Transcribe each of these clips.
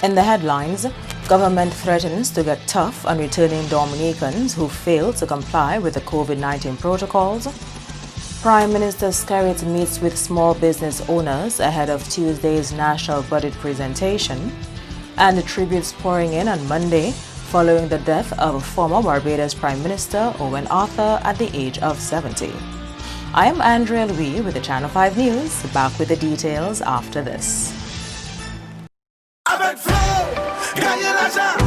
In the headlines, government threatens to get tough on returning Dominicans who fail to comply with the COVID-19 protocols. Prime Minister Skerrit meets with small business owners ahead of Tuesday's national budget presentation. And the tributes pouring in on Monday following the death of former Barbados Prime Minister Owen at the age of 70. I am Andrea Louis with the Channel 5 News, back with the details after this. Avec flow, gagner l'argent,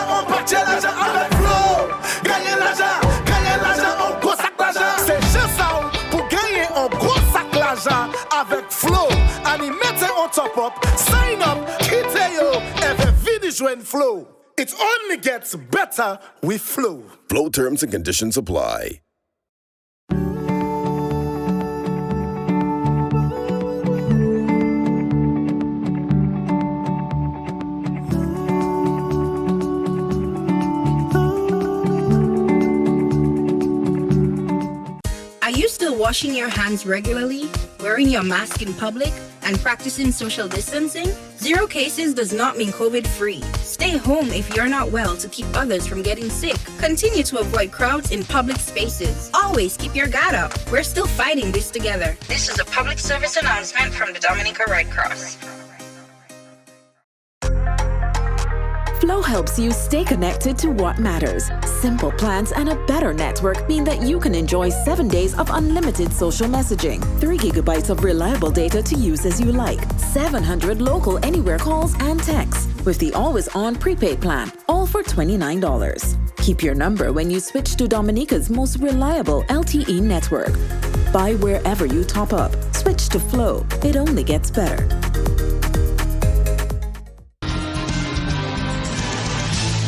on partit l'argent avec flow. Gagner l'argent, on gros sac l'argent. C'est juste ça pour gagner un gros sac l'argent avec flow. And mettez on top up, sign up, quittez yo, et venez joindre flow. It only gets better with flow. Flow terms and conditions apply. Are you still washing your hands regularly, wearing your mask in public, and practicing social distancing? 0 cases does not mean COVID-free. Stay home if you're not well to keep others from getting sick. Continue to avoid crowds in public spaces. Always keep your guard up. We're still fighting this together. This is a public service announcement from the Dominica Red Cross. Flow helps you stay connected to what matters. Simple plans and a better network mean that you can enjoy 7 days of unlimited social messaging, 3 gigabytes of reliable data to use as you like, 700 local anywhere calls and texts with the always-on prepaid plan, all for $29. Keep your number when you switch to Dominica's most reliable LTE network. Buy wherever you top up. Switch to Flow. It only gets better.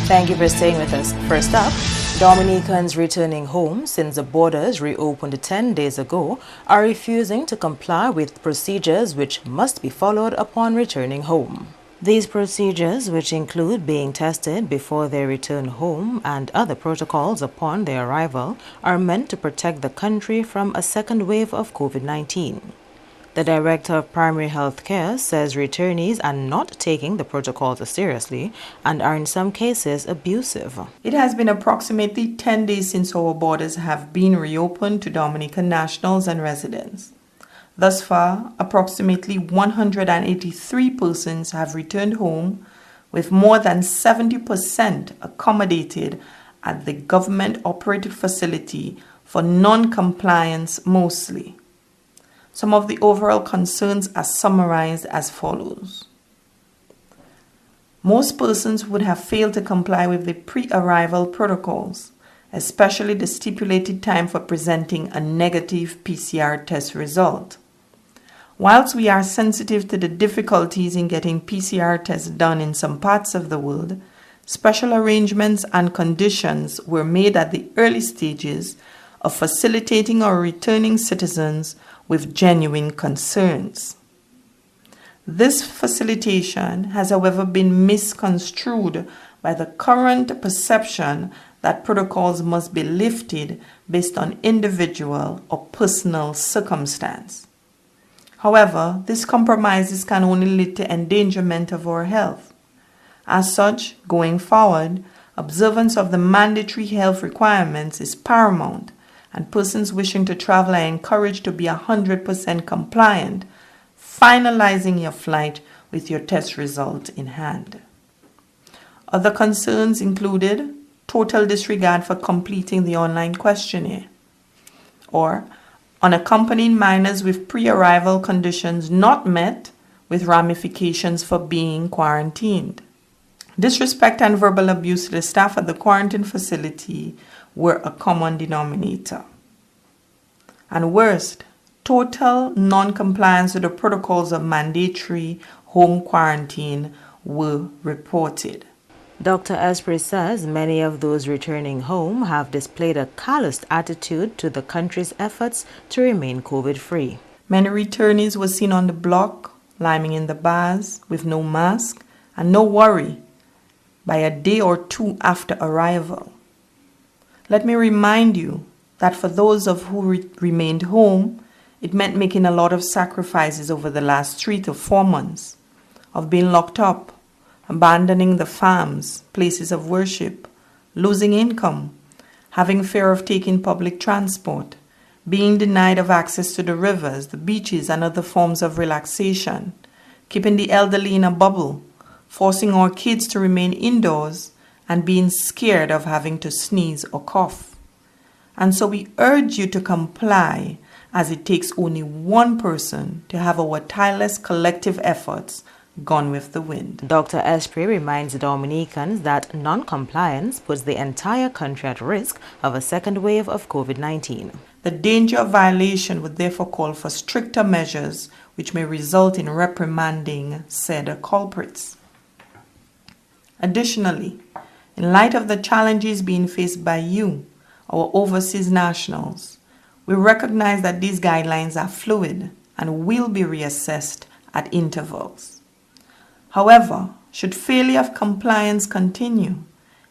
Thank you for staying with us. First up, Dominicans returning home since the borders reopened 10 days ago are refusing to comply with procedures which must be followed upon returning home. These procedures, which include being tested before they return home and other protocols upon their arrival, are meant to protect the country from a second wave of COVID-19. The Director of Primary Health Care says returnees are not taking the protocols seriously and are in some cases abusive. It has been approximately 10 days since our borders have been reopened to Dominican nationals and residents. Thus far, approximately 183 persons have returned home, with more than 70% accommodated at the government-operated facility for non-compliance mostly. Some of the overall concerns are summarized as follows. Most persons would have failed to comply with the pre-arrival protocols, especially the stipulated time for presenting a negative PCR test result. Whilst we are sensitive to the difficulties in getting PCR tests done in some parts of the world, special arrangements and conditions were made at the early stages of facilitating our returning citizens with genuine concerns. This facilitation has, however, been misconstrued by the current perception that protocols must be lifted based on individual or personal circumstance. However, these compromises can only lead to endangerment of our health. As such, going forward, observance of the mandatory health requirements is paramount, and persons wishing to travel are encouraged to be 100% compliant, finalizing your flight with your test result in hand. Other concerns included total disregard for completing the online questionnaire, or unaccompanied minors with pre-arrival conditions not met with ramifications for being quarantined. Disrespect and verbal abuse to the staff at the quarantine facility were a common denominator. And worst, total non-compliance with the protocols of mandatory home quarantine were reported. Dr. Esprit says many of those returning home have displayed a calloused attitude to the country's efforts to remain COVID-free. Many returnees were seen on the block, liming in the bars with no mask and no worry by a day or two after arrival. Let me remind you that for those of who remained home, it meant making a lot of sacrifices over the last 3 to 4 months of being locked up, abandoning the farms, places of worship, losing income, having fear of taking public transport, being denied of access to the rivers, the beaches, and other forms of relaxation, keeping the elderly in a bubble, forcing our kids to remain indoors, and being scared of having to sneeze or cough. And so we urge you to comply, as it takes only one person to have our tireless collective efforts gone with the wind. Dr. Esprit reminds Dominicans that non-compliance puts the entire country at risk of a second wave of COVID-19. The danger of violation would therefore call for stricter measures which may result in reprimanding said culprits. Additionally, in light of the challenges being faced by you, our overseas nationals, we recognize that these guidelines are fluid and will be reassessed at intervals. However, should failure of compliance continue,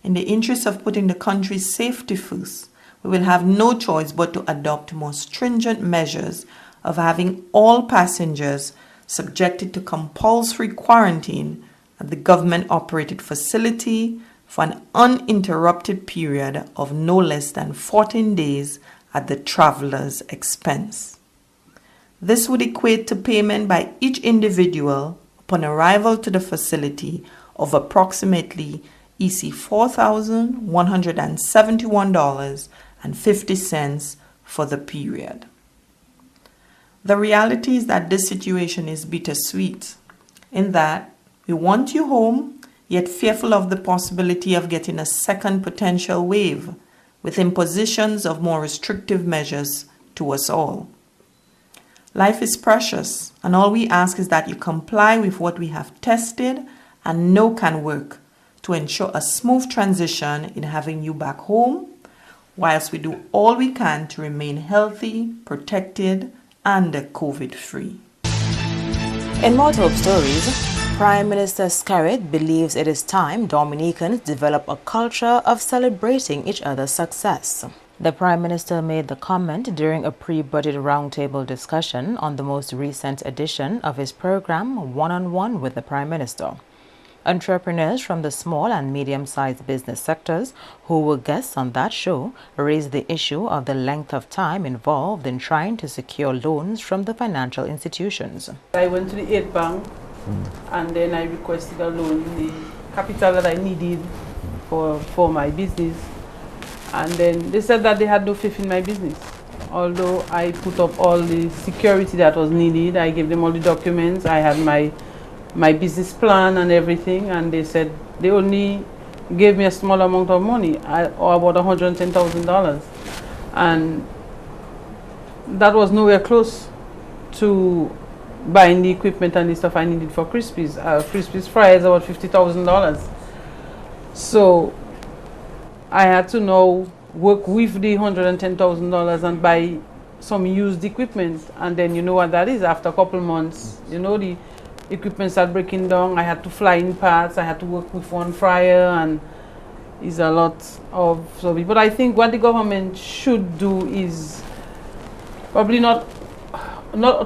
in the interest of putting the country's safety first, we will have no choice but to adopt more stringent measures of having all passengers subjected to compulsory quarantine at the government-operated facility for an uninterrupted period of no less than 14 days at the traveler's expense. This would equate to payment by each individual upon arrival to the facility of approximately EC $4,171.50 for the period. The reality is that this situation is bittersweet, in that we want you home, yet fearful of the possibility of getting a second potential wave with impositions of more restrictive measures to us all. Life is precious, and all we ask is that you comply with what we have tested and know can work to ensure a smooth transition in having you back home, whilst we do all we can to remain healthy, protected, and COVID-free. In more top stories, Prime Minister Scarrett believes it is time Dominicans develop a culture of celebrating each other's success. The Prime Minister made the comment during a pre-budget roundtable discussion on the most recent edition of his program, One-on-One with the Prime Minister. Entrepreneurs from the small and medium-sized business sectors who were guests on that show raised the issue of the length of time involved in trying to secure loans from the financial institutions. I went to the Aid Bank and then I requested a loan, the capital that I needed for my business. And then they said that they had no faith in my business. Although I put up all the security that was needed, I gave them all the documents, I had my business plan and everything, and they said they only gave me a small amount of money, or about $110,000. And that was nowhere close to buying the equipment and the stuff I needed for Crispies. Crispies fries about $50,000. So I had to now work with the $110,000 and buy some used equipment. And then you know what that is, after a couple months, you know, the equipment started breaking down. I had to fly in parts, I had to work with one fryer, and it's a lot of so. But I think what the government should do is probably not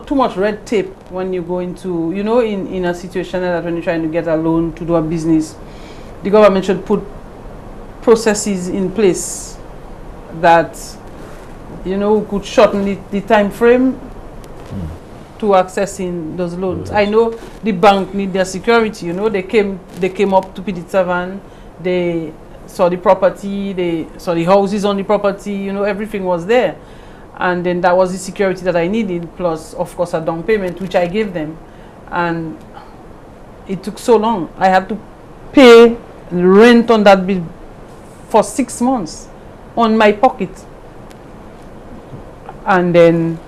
too much red tape when you go into, you know, in a situation like that, when you're trying to get a loan to do a business. The government should put processes in place that, you know, could shorten the time frame to accessing those loans. I know the bank need their security, you know, they came up to PD7, they saw the property, they saw the houses on the property, you know, everything was there. And then that was the security that I needed, plus of course a down payment, which I gave them. And it took so long. I had to pay rent on that bill for 6 months on my pocket. And then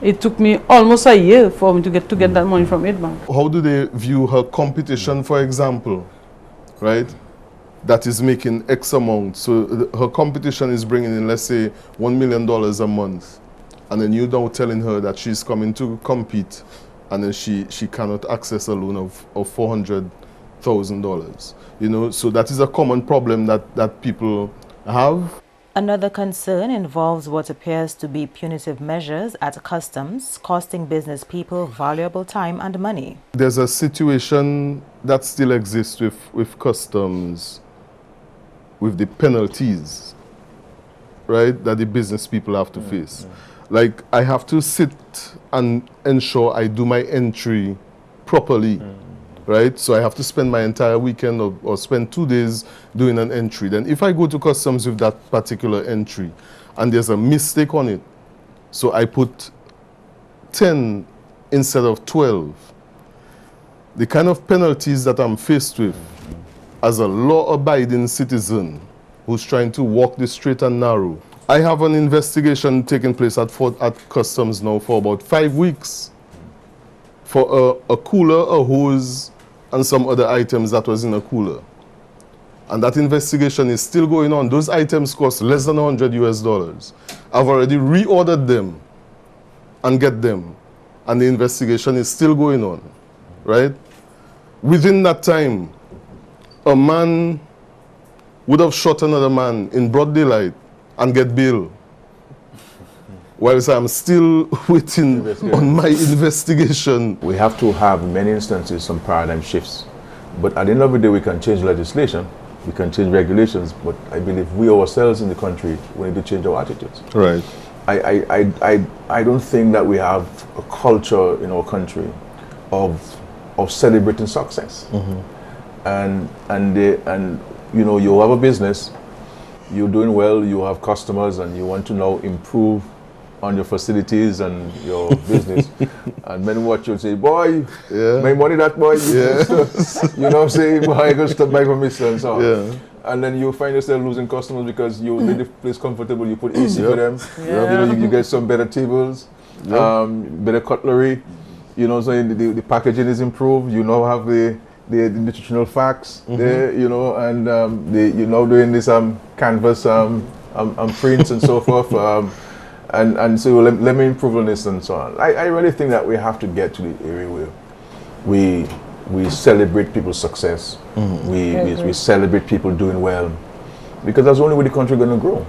it took me almost a year for me to get that money from Aid Bank. How do they view her competition, for example, right? That is making X amount. So her competition is bringing in, let's say, $1 million a month. And then you now telling her that she's coming to compete, and then she cannot access a loan of $400,000. You know, so that is a common problem that people have. Another concern involves what appears to be punitive measures at customs, costing business people valuable time and money. There's a situation that still exists with customs, with the penalties, right, that the business people have to face. Like, I have to sit and ensure I do my entry properly, right? So I have to spend my entire weekend or spend 2 days doing an entry. Then if I go to customs with that particular entry and there's a mistake on it, so I put 10 instead of 12, the kind of penalties that I'm faced with as a law-abiding citizen who's trying to walk the straight and narrow. I have an investigation taking place at customs now for about 5 weeks for a cooler, a hose, and some other items that was in a cooler. And that investigation is still going on. Those items cost less than $100 US. I've already reordered them and get them. And the investigation is still going on, right? Within that time, a man would have shot another man in broad daylight and get bail. Whilst I'm still waiting on my investigation. We have to have, in many instances, some paradigm shifts. But at the end of the day, we can change legislation, we can change regulations, but I believe we ourselves in the country, we need to change our attitudes. Right. I don't think that we have a culture in our country of celebrating success. And you know, you have a business, you're doing well, you have customers, and you want to now improve on your facilities and your business. And men watch you and say, boy, my money that boy. You know what I'm saying? Boy, I got stop by for me and so on. And then you find yourself losing customers because you made the place comfortable, you put AC for them, you know, you get some better tables, better cutlery, you know, so the packaging is improved, you now have the nutritional facts there, you know, and you're now doing this canvas prints and so forth. And so let me improve on this and so on. I really think that we have to get to the area where we celebrate people's success. We celebrate people doing well, because that's the only way the country is going to grow.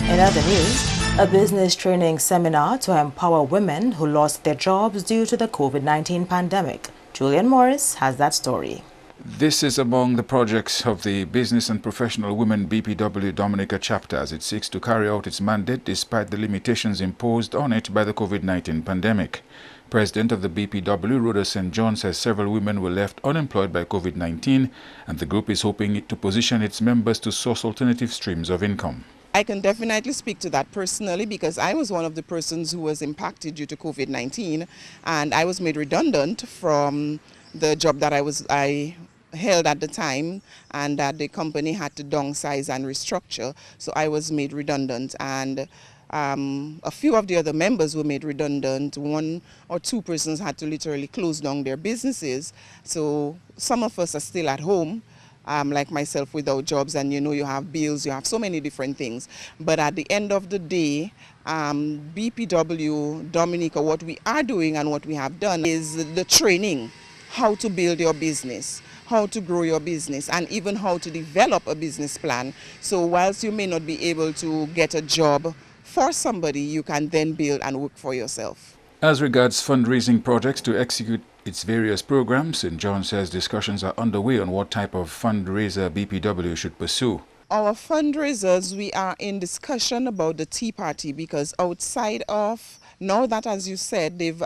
In other news, a business training seminar to empower women who lost their jobs due to the COVID-19 pandemic. Julian Morris has that story. This is among the projects of the Business and Professional Women BPW Dominica chapter as it seeks to carry out its mandate despite the limitations imposed on it by the COVID-19 pandemic. President of the BPW, Rhoda St. John, says several women were left unemployed by COVID-19 and the group is hoping to position its members to source alternative streams of income. I can definitely speak to that personally because I was one of the persons who was impacted due to COVID-19, and I was made redundant from the job that I held at the time, and that the company had to downsize and restructure, so I was made redundant, and a few of the other members were made redundant. 1 or 2 persons had to literally close down their businesses, so some of us are still at home, like myself, without jobs, and you know, you have bills, you have so many different things. But at the end of the day, BPW Dominica, what we are doing and what we have done is the training, how to build your business, how to grow your business, and even how to develop a business plan. So whilst you may not be able to get a job for somebody, you can then build and work for yourself. As regards fundraising projects to execute its various programs, St. John says discussions are underway on what type of fundraiser BPW should pursue. Our fundraisers, we are in discussion about the Tea Party, because outside of, now that, as you said, they've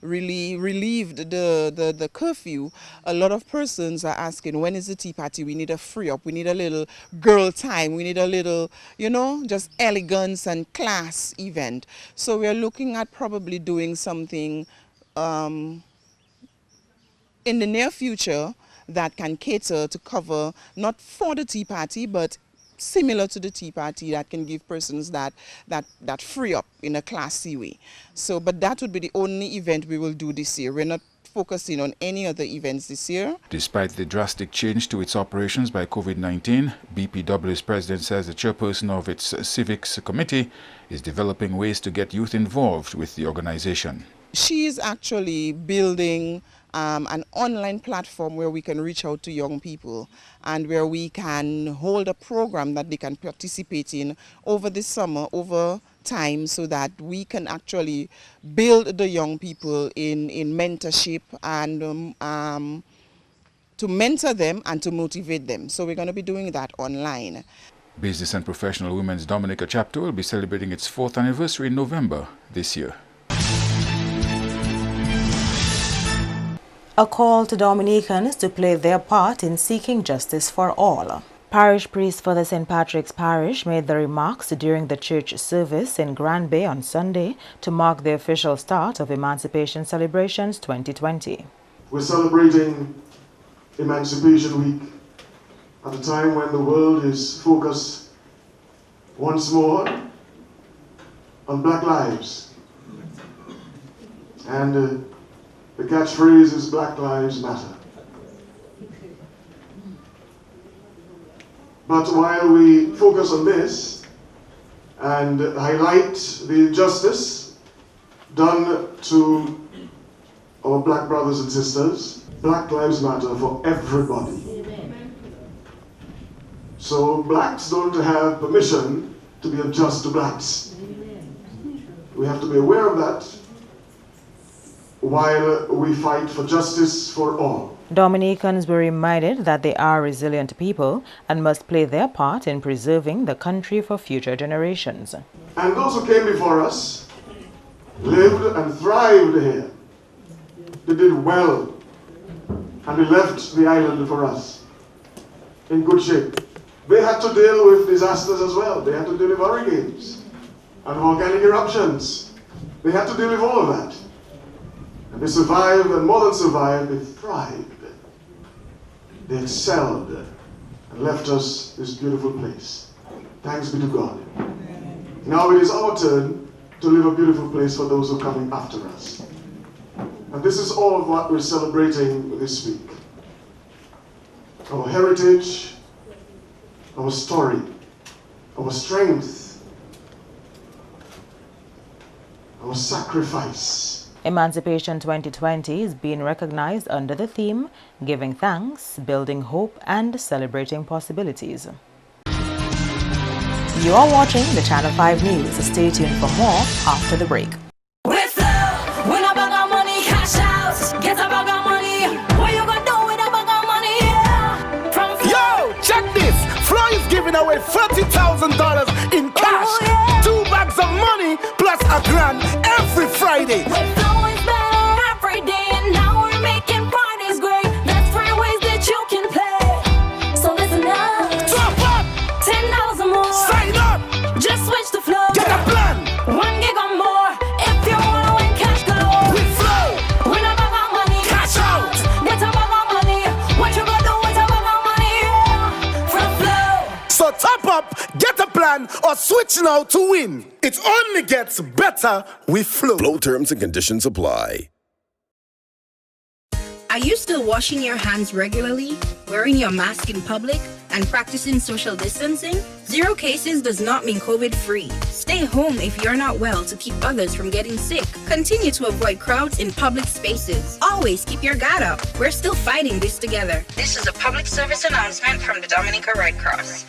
really relieved the curfew, a lot of persons are asking, when is the Tea Party? We need a free up, we need a little girl time, we need a little, you know, just elegance and class event. So we're looking at probably doing something in the near future that can cater to cover, not for the Tea Party, but similar to the Tea Party, that can give persons that free up in a classy way. So, but that would be the only event we will do this year. We're not focusing on any other events this year. Despite the drastic change to its operations by COVID-19, BPW's president says the chairperson of its civics committee is developing ways to get youth involved with the organization. She is actually building an online platform where we can reach out to young people and where we can hold a program that they can participate in over the summer, over time, so that we can actually build the young people in mentorship and to mentor them and to motivate them. So we're going to be doing that online. Business and Professional Women's Dominica chapter will be celebrating its 4th anniversary in November this year. A call to Dominicans to play their part in seeking justice for all. Parish priest for the St. Patrick's Parish made the remarks during the church service in Grand Bay on Sunday to mark the official start of Emancipation Celebrations 2020. We're celebrating Emancipation Week at a time when the world is focused once more on Black lives. And the catchphrase is Black Lives Matter. But while we focus on this and highlight the justice done to our Black brothers and sisters, Black Lives Matter for everybody. So Blacks don't have permission to be unjust to Blacks. We have to be aware of that while we fight for justice for all. Dominicans were reminded that they are resilient people and must play their part in preserving the country for future generations. And those who came before us lived and thrived here. They did well, and they left the island for us in good shape. They had to deal with disasters as well. They had to deal with hurricanes and volcanic eruptions. They had to deal with all of that. And they survived, and more than survived, they thrived. They excelled and left us this beautiful place. Thanks be to God. Now it is our turn to leave a beautiful place for those who are coming after us. And this is all of what we're celebrating this week. Our heritage, our story, our strength, our sacrifice. Emancipation 2020 is being recognized under the theme Giving Thanks, Building Hope and Celebrating Possibilities. You are watching the Channel 5 News. Stay tuned for more after the break. Giving away $30,000 in cash, 2 bags of money plus a grand every Friday. We're flowing better every day, and now we're making parties great. That's 3 ways that you can play. So listen up. Top up. $10 more. Sign up. Just switch the flow. Get a plan. 1 gig or more. If you wanna win cash galore. We flow. Win a bag of money. Cash out. Get a bag of money. What you gonna do with a bag of money? From Flow. So top up, get a plan, or switch now to win. It only gets better with Flow. Flow terms and conditions apply. Are you still washing your hands regularly, wearing your mask in public, and practicing social distancing? 0 cases does not mean COVID-free. Stay home if you're not well to keep others from getting sick. Continue to avoid crowds in public spaces. Always keep your guard up. We're still fighting this together. This is a public service announcement from the Dominica Red Cross.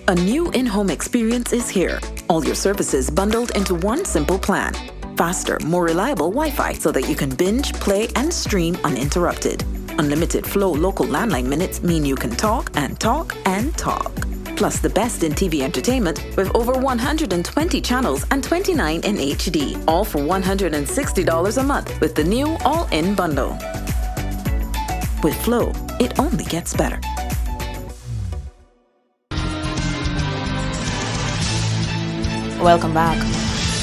A new in-home experience is here. All your services bundled into one simple plan. Faster, more reliable Wi-Fi so that you can binge, play, and stream uninterrupted. Unlimited Flow local landline minutes mean you can talk and talk and talk. Plus the best in TV entertainment with over 120 channels and 29 in HD. All for $160 a month with the new all-in bundle. With Flow, it only gets better. Welcome back.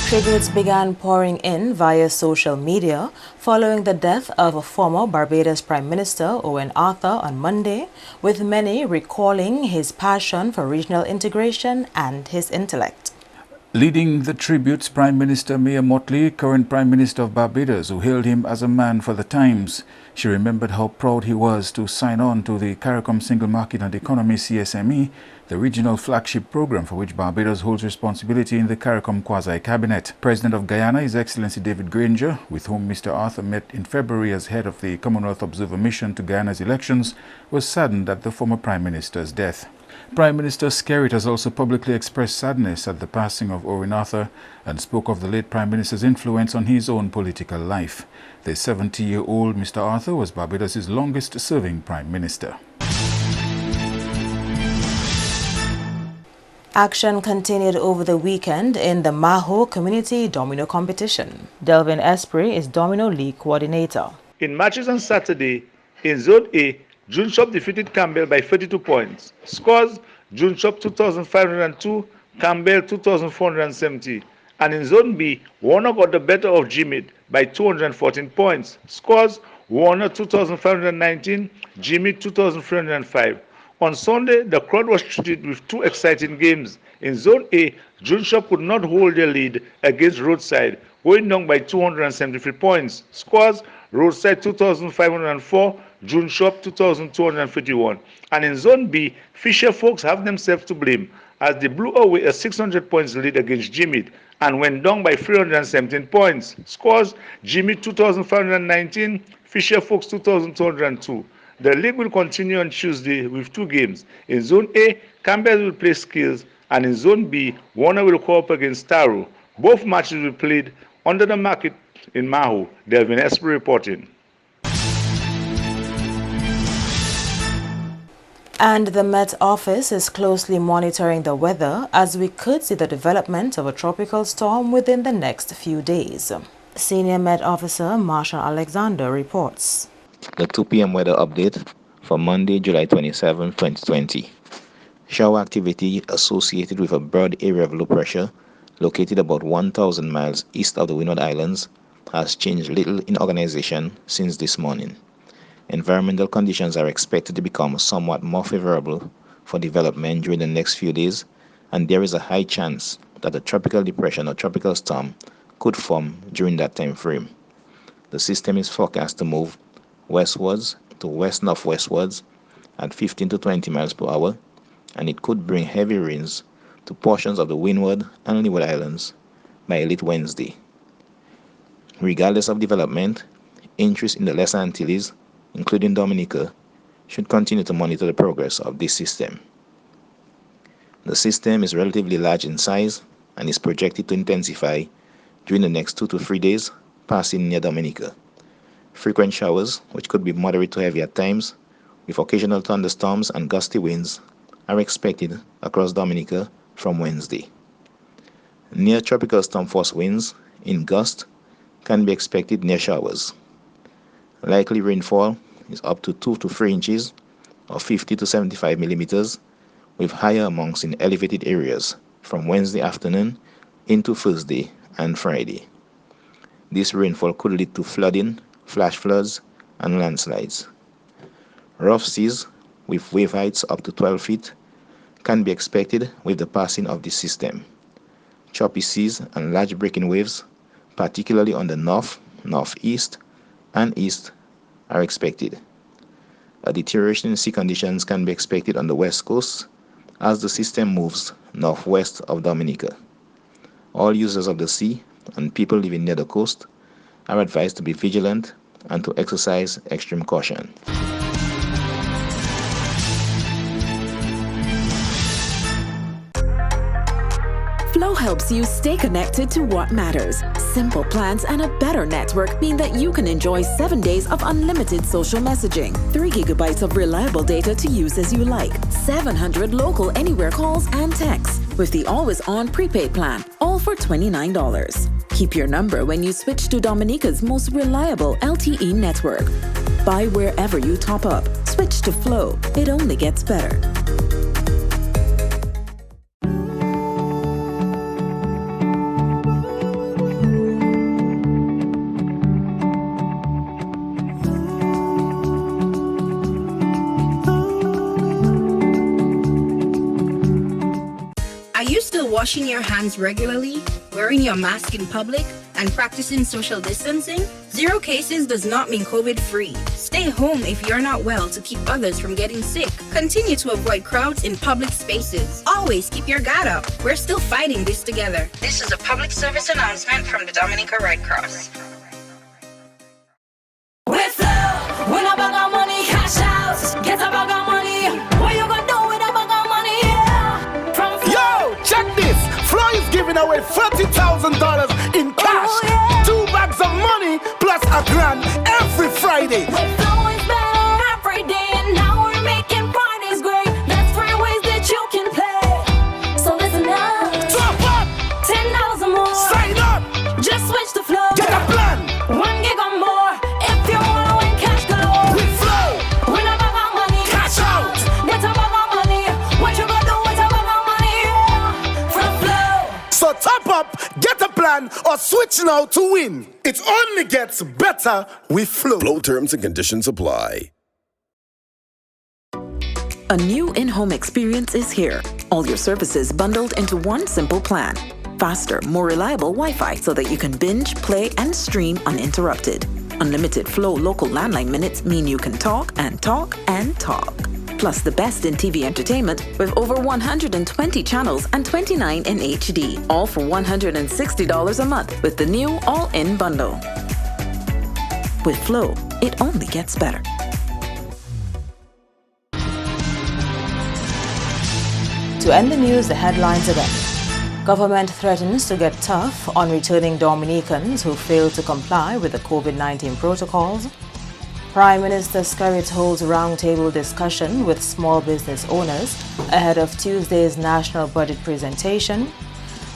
Tributes began pouring in via social media following the death of a former Barbados Prime Minister Owen on Monday, with many recalling his passion for regional integration and his intellect. Leading the tributes, Prime Minister Mia Mottley, current Prime Minister of Barbados, who hailed him as a man for the times. She remembered how proud he was to sign on to the CARICOM Single Market and Economy CSME, the regional flagship program for which Barbados holds responsibility in the CARICOM quasi-cabinet. President of Guyana, His Excellency David Granger, with whom Mr. Arthur met in February as head of the Commonwealth Observer Mission to Guyana's elections, was saddened at the former Prime Minister's death. Prime Minister Skerrit has also publicly expressed sadness at the passing of Owen Arthur and spoke of the late Prime Minister's influence on his own political life. The 70-year-old Mr. Arthur was Barbados' longest-serving Prime Minister. Action continued over the weekend in the Maho Community Domino competition. Delvin Esprit is Domino League coordinator. In matches on Saturday, in Zone A, June Shop defeated Campbell by 32 points. Scores: June Shop 2,502, Campbell 2,470. And in Zone B, Warner got the better of Jimmy by 214 points. Scores: Warner 2,519, Jimmy 2,305. On Sunday, the crowd was treated with two exciting games. In Zone A, June Shop could not hold their lead against Roadside, going down by 273 points. Scores: Roadside 2,504, June Shop 2,251. And in Zone B, Fisher folks have themselves to blame as they blew away a 600 points lead against Jimmy and went down by 317 points. Scores: Jimmy 2,519, Fisher folks 2,202. The league will continue on Tuesday with two games. In Zone A, Campbell will play Skills, and in Zone B, Warner will go up against Taro. Both matches will be played under the market in Maho. Delvin Esprit reporting. And the Met Office is closely monitoring the weather as we could see the development of a tropical storm within the next few days. Senior Met Officer Marshall Alexander reports. The 2 p.m. weather update for Monday, July 27, 2020. Shower activity associated with a broad area of low pressure located about 1,000 miles east of the Windward Islands has changed little in organization since this morning. Environmental conditions are expected to become somewhat more favorable for development during the next few days, and there is a high chance that a tropical depression or tropical storm could form during that time frame. The system is forecast to move westwards to west-northwestwards at 15 to 20 miles per hour, and it could bring heavy rains to portions of the Windward and Leeward Islands by late Wednesday. Regardless of development, interest in the Lesser Antilles, including Dominica, should continue to monitor the progress of this system. The system is relatively large in size and is projected to intensify during the next 2 to 3 days, passing near Dominica. Frequent showers, which could be moderate to heavy at times, with occasional thunderstorms and gusty winds, are expected across Dominica from Wednesday. Near tropical storm force winds in gust can be expected near showers. Likely rainfall is up to 2 to 3 inches or 50 to 75 millimeters, with higher amounts in elevated areas from Wednesday afternoon into Thursday and Friday. This rainfall could lead to flooding, flash floods, and landslides. Rough seas with wave heights up to 12 feet can be expected with the passing of this system. Choppy seas and large breaking waves, particularly on the north, northeast, and east, are expected. A deterioration in sea conditions can be expected on the west coast as the system moves northwest of Dominica. All users of the sea and people living near the coast are advised to be vigilant and to exercise extreme caution. Flow helps you stay connected to what matters. Simple plans and a better network mean that you can enjoy 7 days of unlimited social messaging, 3 gigabytes of reliable data to use as you like, 700 local anywhere calls and texts with the always-on prepaid plan, all for $29. Keep your number when you switch to Dominica's most reliable LTE network. Buy wherever you top up. Switch to Flow. It only gets better. washing your hands regularly, wearing your mask in public, and practicing social distancing? 0 cases does not mean COVID-free. Stay home if you're not well to keep others from getting sick. Continue to avoid crowds in public spaces. Always keep your guard up. We're still fighting this together. This is a public service announcement from the Dominica Red Cross. With Flow, win a bag of money, cash out, get a bag of money. What you gonna do with a bag of money? Yeah. From Flow. Yo, check this. Flow is giving away $30,000 in cash. Oh, yeah. 2 bags of money plus $1,000 every Friday. With Flow is better every day, and now we're making parties great. That's 3 ways that you can play. So listen up. Top up. $10 or more. Sign up. Just switch to Flow. Get a plan. 1 gig or more. If you wanna win cash galore. With Flow. Win a bag of money. Cash out. Get a bag of money. What you gonna do with a bag of money? Yeah. From Flow. So top up, get a plan, or switch now to win. It only gets better with Flow. Flow terms and conditions apply. A new in-home experience is here. All your services bundled into one simple plan. Faster, more reliable Wi-Fi so that you can binge, play, and stream uninterrupted. Unlimited Flow local landline minutes mean you can talk and talk and talk. Plus the best in TV entertainment with over 120 channels and 29 in HD. All for $160 a month with the new all-in bundle. With Flow, it only gets better. To end the news, the headlines again. Government threatens to get tough on returning Dominicans who fail to comply with the COVID-19 protocols. Prime Minister Skerrit holds roundtable discussion with small business owners ahead of Tuesday's national budget presentation.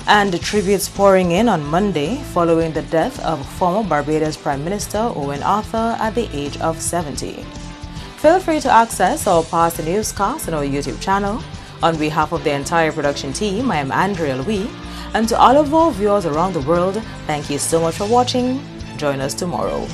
And tributes pouring in on Monday following the death of former Barbados Prime Minister Owen at the age of 70. Feel free to access our past newscasts on our YouTube channel. On behalf of the entire production team, I am Andrea Louis, and to all of our viewers around the world, thank you so much for watching. Join us tomorrow.